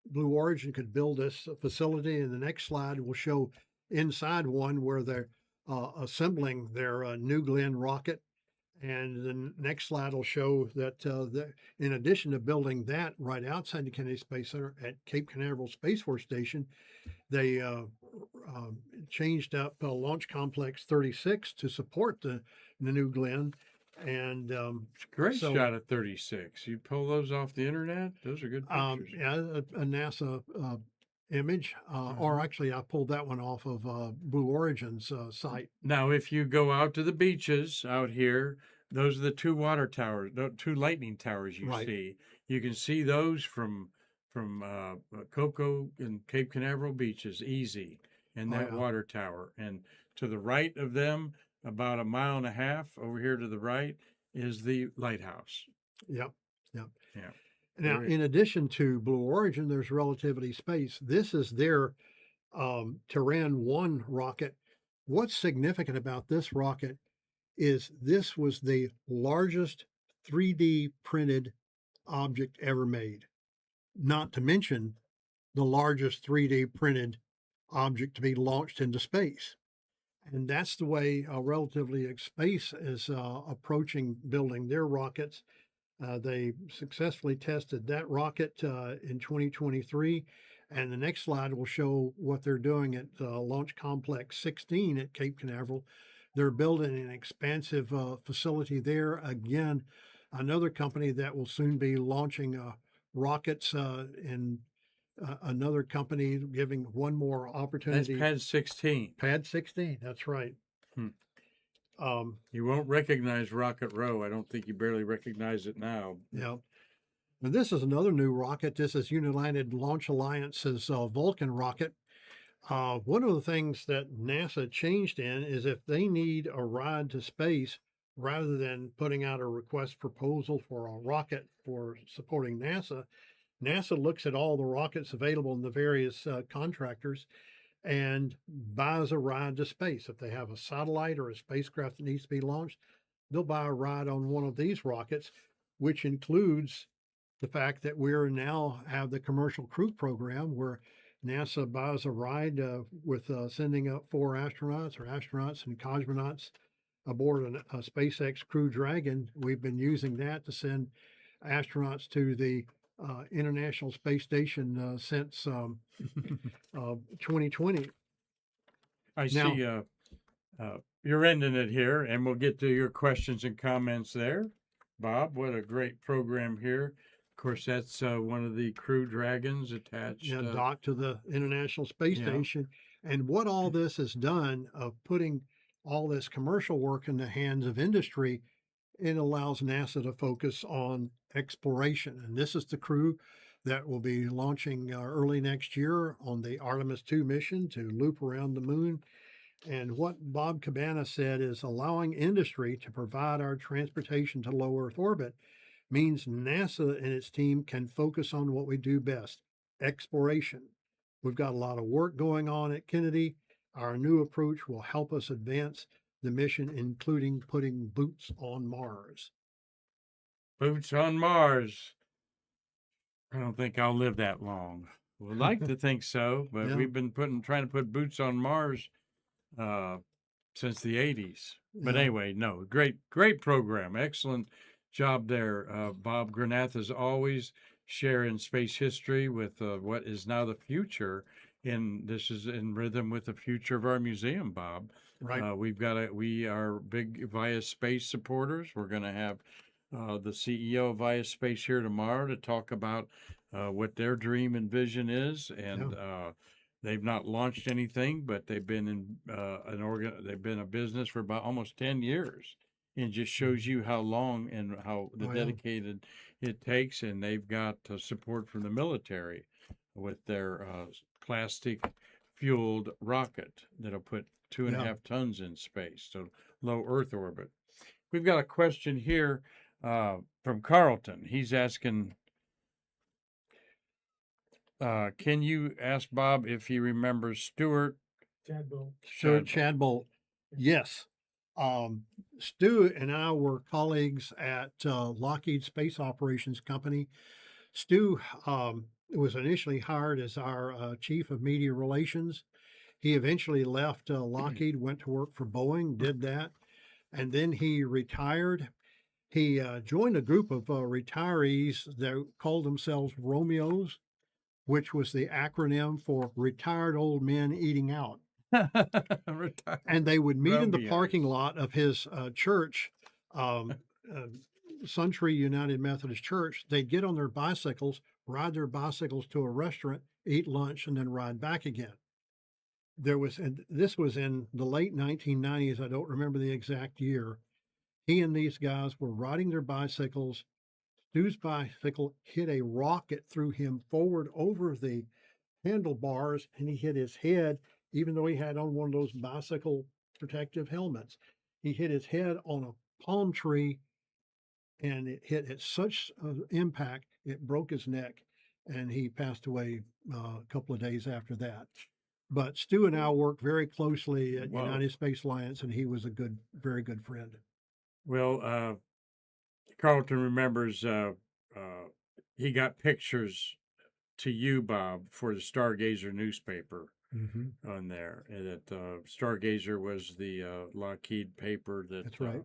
Blue Origin could build this facility, and the next slide will show inside one where they're assembling their New Glenn rocket. And the next slide will show that in addition to building that right outside the Kennedy Space Center at Cape Canaveral Space Force Station, they changed up Launch Complex 36 to support the New Glenn. And Great so- shot at 36. You pull those off the internet? Those are good pictures. a NASA image, or actually I pulled that one off of Blue Origin's site. Now, if you go out to the beaches out here, those are the 2 water towers, the 2 lightning towers you Right. see. You can see those from Cocoa and Cape Canaveral beaches, easy, and Oh, that yeah. water tower. And to the right of them, about 1.5 miles over here to the right, is the lighthouse. Yep. Yeah. Now, Very- in addition to Blue Origin, there's Relativity Space. This is their Terran 1 rocket. What's significant about this rocket is this was the largest 3D printed object ever made, not to mention the largest 3D printed object to be launched into space. And that's the way Relativity Space is approaching building their rockets. They successfully tested that rocket in 2023. And the next slide will show what they're doing at Launch Complex 16 at Cape Canaveral. They're building an expansive facility there. Again, another company that will soon be launching rockets in another company, giving one more That's opportunity. pad 16. Pad 16, that's right. Hmm. You won't recognize Rocket Row. I don't think you barely recognize it now. Yeah. And this is another new rocket. This is United Launch Alliance's Vulcan rocket. One of the things that NASA changed in is if they need a ride to space, rather than putting out a request proposal for a rocket for supporting NASA, NASA looks at all the rockets available in the various contractors and buys a ride to space. If they have a satellite or a spacecraft that needs to be launched, they'll buy a ride on one of these rockets, which includes the fact that we're now have the commercial crew program where NASA buys a ride with sending up 4 astronauts and cosmonauts aboard a SpaceX Crew Dragon. We've been using that to send astronauts to the International Space Station since 2020. I Now- see you're ending it here, and we'll get to your questions and comments there. Bob, what a great program here. Of course, that's one of the Crew Dragons attached. Docked to the International Space Yeah. Station. And what all this has done of putting all this commercial work in the hands of industry, it allows NASA to focus on exploration. And this is the crew that will be launching early next year on the Artemis 2 mission to loop around the moon. And what Bob Cabana said is allowing industry to provide our transportation to low Earth orbit means NASA and its team can focus on what we do best, exploration. We've got a lot of work going on at Kennedy. Our new approach will help us advance the mission, including putting boots on Mars. Boots on Mars. I don't think I'll live that long. Would like to think so, but Yeah. we've been trying to put boots on Mars uh, since the 80s. But Yeah. anyway, no, great program. Excellent job there. Bob Granath is always sharing space history with what is now the future. And this is in rhythm with the future of our museum, Bob. Right. We are big Via Space supporters. We're going to have the CEO of Via Space here tomorrow to talk about what their dream and vision is. And they've not launched anything, but they've been in they've been a business for about almost 10 years. And just shows you how long and how the Oh, yeah. dedicated it takes. And they've got support from the military with their plastic fueled rocket that'll put 2.5 tons in space, so low Earth orbit. We've got a question here from Carlton. He's asking, can you ask Bob if he remembers Stuart Chadbolt. Yes. Stu and I were colleagues at Lockheed Space Operations Company. Stu was initially hired as our chief of media relations. He eventually left Lockheed, went to work for Boeing, did that, and then he retired. He joined a group of retirees that called themselves Romeos, which was the acronym for Retired Old Men Eating Out. And they would meet in the parking lot of his church, Suntree United Methodist Church. They'd get on their bicycles, ride their bicycles to a restaurant, eat lunch, and then ride back again. And this was in the late 1990s. I don't remember the exact year. He and these guys were riding their bicycles. Stu's bicycle hit a rocket, threw him forward over the handlebars, and he hit his head, even though he had on one of those bicycle protective helmets. He hit his head on a palm tree, and it hit at such impact, it broke his neck, and he passed away a couple of days after that. But Stu and I worked very closely at United Space Alliance, and he was a very good friend. Well, Carlton remembers he got pictures to you, Bob, for the Stargazer newspaper on there. And that Stargazer was the Lockheed paper that That's right.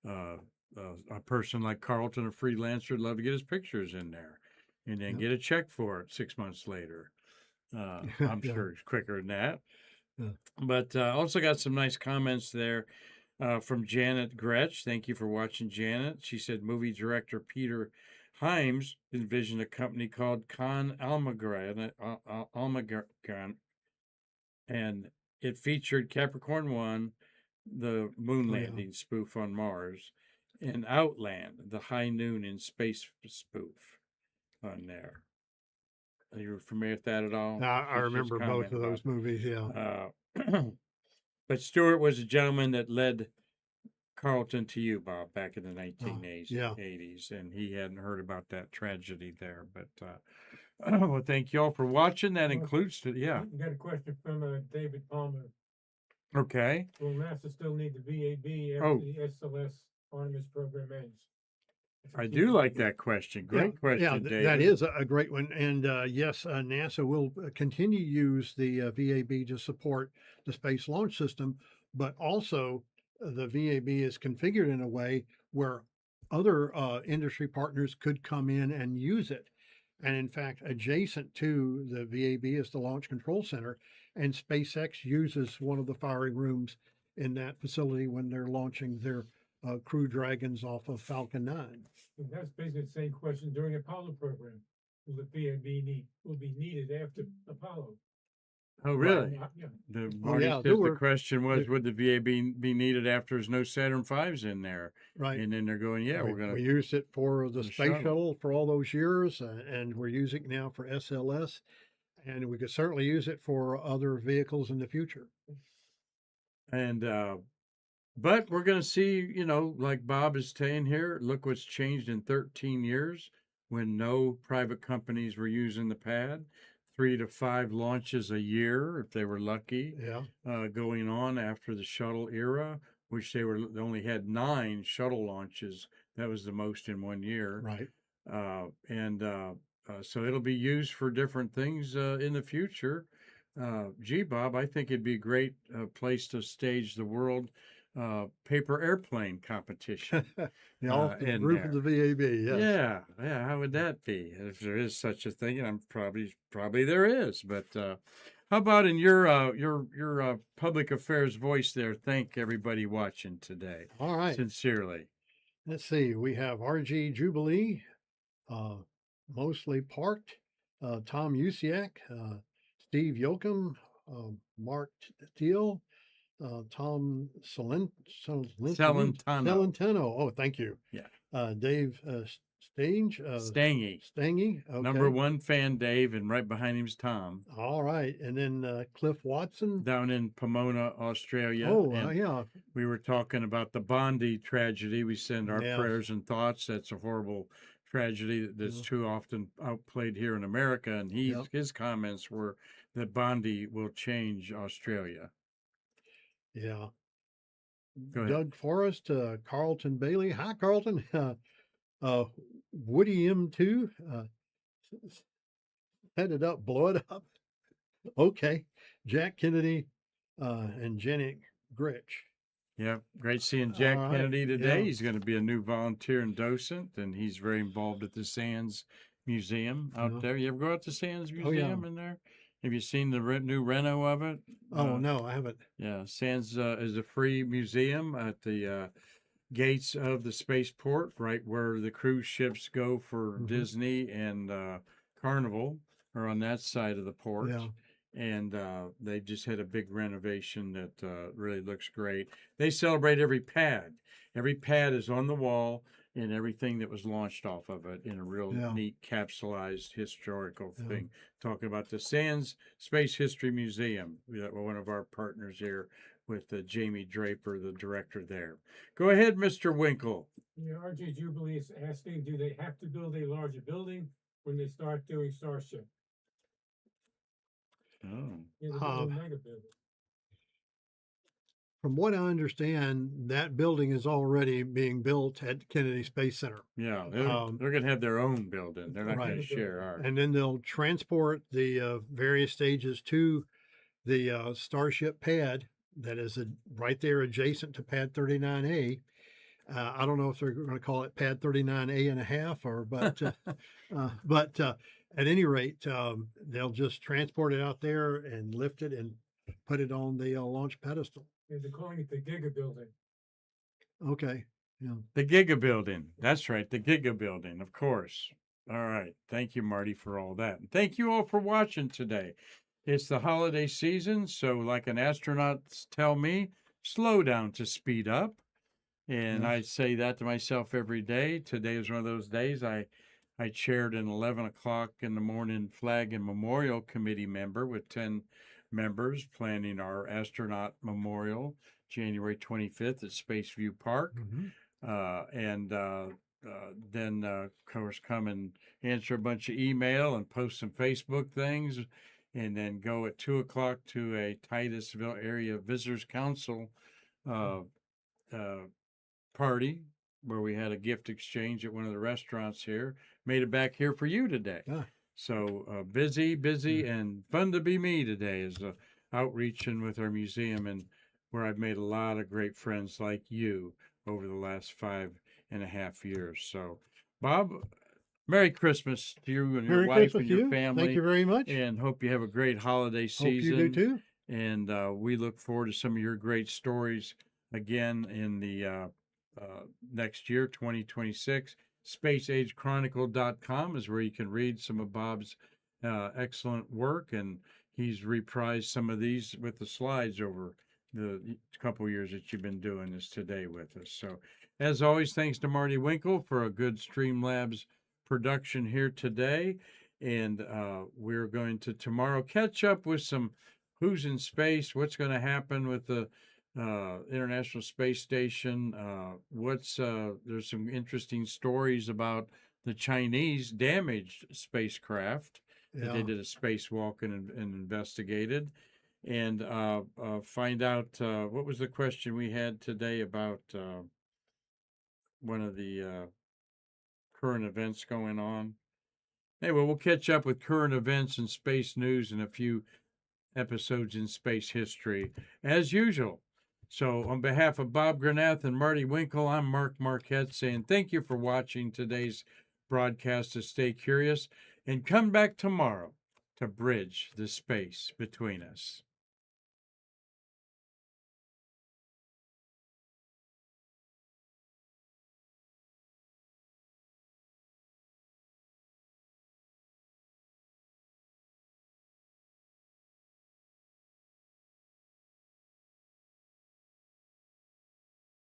A person like Carlton, a freelancer, would love to get his pictures in there and then get a check for it 6 months later. I'm sure it's quicker than that. Yeah. But also got some nice comments there from Janet Gretsch. Thank you for watching, Janet. She said movie director Peter Hyams envisioned a company called Con Almagran, and it featured Capricorn 1, the moon landing spoof on Mars, and Outland, the high noon in space spoof on there. Are you familiar with that at all? I remember both of those movies, yeah. But Stewart was a gentleman that led Carlton to you, Bob, back in the 1980s, and he hadn't heard about that tragedy there. But well, thank you all for watching. That includes, We got a question from David Palmer. Okay. Will NASA still need the VAB after the SLS Artemis program ends? I do like that question. Great question, David. That is a great one. And yes, NASA will continue to use the VAB to support the Space Launch System, but also the VAB is configured in a way where other industry partners could come in and use it. And in fact, adjacent to the VAB is the Launch Control Center, and SpaceX uses one of the firing rooms in that facility when they're launching their Crew Dragons off of Falcon 9. And that's basically the same question during Apollo program. Will the VAB be needed after Apollo? Oh, really? Yeah. The question was, would the VAB be needed after there's no Saturn V's in there? Right. And then they're going, we used it for the space shuttle for all those years, and we're using it now for SLS, and we could certainly use it for other vehicles in the future. And But we're going to see, like Bob is saying here, look what's changed in 13 years when no private companies were using the pad. 3 to 5 launches a year, if they were lucky, Yeah. going on after the shuttle era, which they only had 9 shuttle launches. That was the most in one year. Right. So it'll be used for different things in the future. Gee, Bob, I think it'd be a great place to stage the world paper airplane competition Yeah, off the in roof of there. the VAB. Yes. Yeah, yeah. How would that be if there is such a thing? And I'm probably there is. But how about in your public affairs voice there? Thank everybody watching today. All right. Sincerely. Let's see. We have RG Jubilee, uh, mostly parked. Tom Usiak, Steve Yoakum, Mark Teal, Tom Celentano. Celentano. Oh, thank you. Yeah. Dave Stange. Stangy. Stangy. Okay. Number 1 fan, Dave, and right behind him's Tom. All right. And then Cliff Watson. Down in Pomona, Australia. Oh, and yeah. we were talking about the Bondi tragedy. We send our Yes. prayers and thoughts. That's a horrible tragedy that's too often outplayed here in America. And his comments were that Bondi will change Australia. Yeah. Go ahead. Doug Forrest, Carlton Bailey. Hi, Carlton. Woody M2, set it up, blow it up. Okay. Jack Kennedy, and Janet Gritch. Yeah, great seeing Jack All right, Kennedy today. yeah. He's going to be a new volunteer and docent, and he's very involved at the Sands Museum out Yeah. there. You ever go out to Sands Oh, yeah. Museum in there? Have you seen the new reno of it? Oh, no, I haven't. Yeah, Sands is a free museum at the gates of the spaceport, right where the cruise ships go for Mhm. Disney and Carnival, are on that side of the port. Yeah. And they just had a big renovation that really looks great. They celebrate every pad. Every pad is on the wall and everything that was launched off of it in a real Yeah. neat capsulized historical Yeah. thing. Talking about the Sands Space History Museum, one of our partners here with Jamie Draper, the director there. Go ahead, Mr. Winkle. Yeah, RG Jubilee is asking, do they have to build a larger building when they start doing Starship? Oh, Yeah, they build a mega building. From what I understand, that building is already being built at Kennedy Space Center. yeah, they're going to have their own building. They're not going to Right. share ours. And then they'll transport the various stages to the Starship pad that is right there adjacent to pad 39A. I don't know if they're going to call it pad 39A and a half, but at any rate, they'll just transport it out there and lift it and put it on the launch pedestal. And they're calling it the Giga Building. Okay. Yeah. The Giga Building. That's right. The Giga Building, of course. All right. Thank you, Marty, for all that. And thank you all for watching today. It's the holiday season, so like an astronaut tell me, slow down to speed up. And I say that to myself every day. Today is one of those days. I chaired an 11 o'clock in the morning flag and memorial committee member with 10 members planning our astronaut memorial January 25th at Spaceview Park. Then, of course, come and answer a bunch of email and post some Facebook things, and then go at 2 o'clock to a Titusville Area Visitors Council party where we had a gift exchange at one of the restaurants here. Made it back here for you today. So busy, and fun to be me today is outreaching with our museum, and where I've made a lot of great friends like you over the last 5.5 years. So, Bob, Merry Christmas to you and your Merry wife Christmas and to your you. family. Thank you very much. And hope you have a great holiday season. Hope you do too. And we look forward to some of your great stories again in the next year, 2026. SpaceAgeChronicle.com is where you can read some of Bob's excellent work, and he's reprised some of these with the slides over the couple of years that you've been doing this today with us. So, as always, thanks to Marty Winkle for a good Streamlabs production here today. And we're going to tomorrow catch up with some who's in space, what's going to happen with the International Space Station. There's some interesting stories about the Chinese damaged spacecraft that they Yeah. did a spacewalk and investigated, and find out what was the question we had today about one of the current events going on. Anyway, we'll catch up with current events and space news in a few episodes in space history, as usual. So, on behalf of Bob Granath and Marty Winkle, I'm Mark Marquette saying thank you for watching today's broadcast of Stay Curious, and come back tomorrow to bridge the space between us.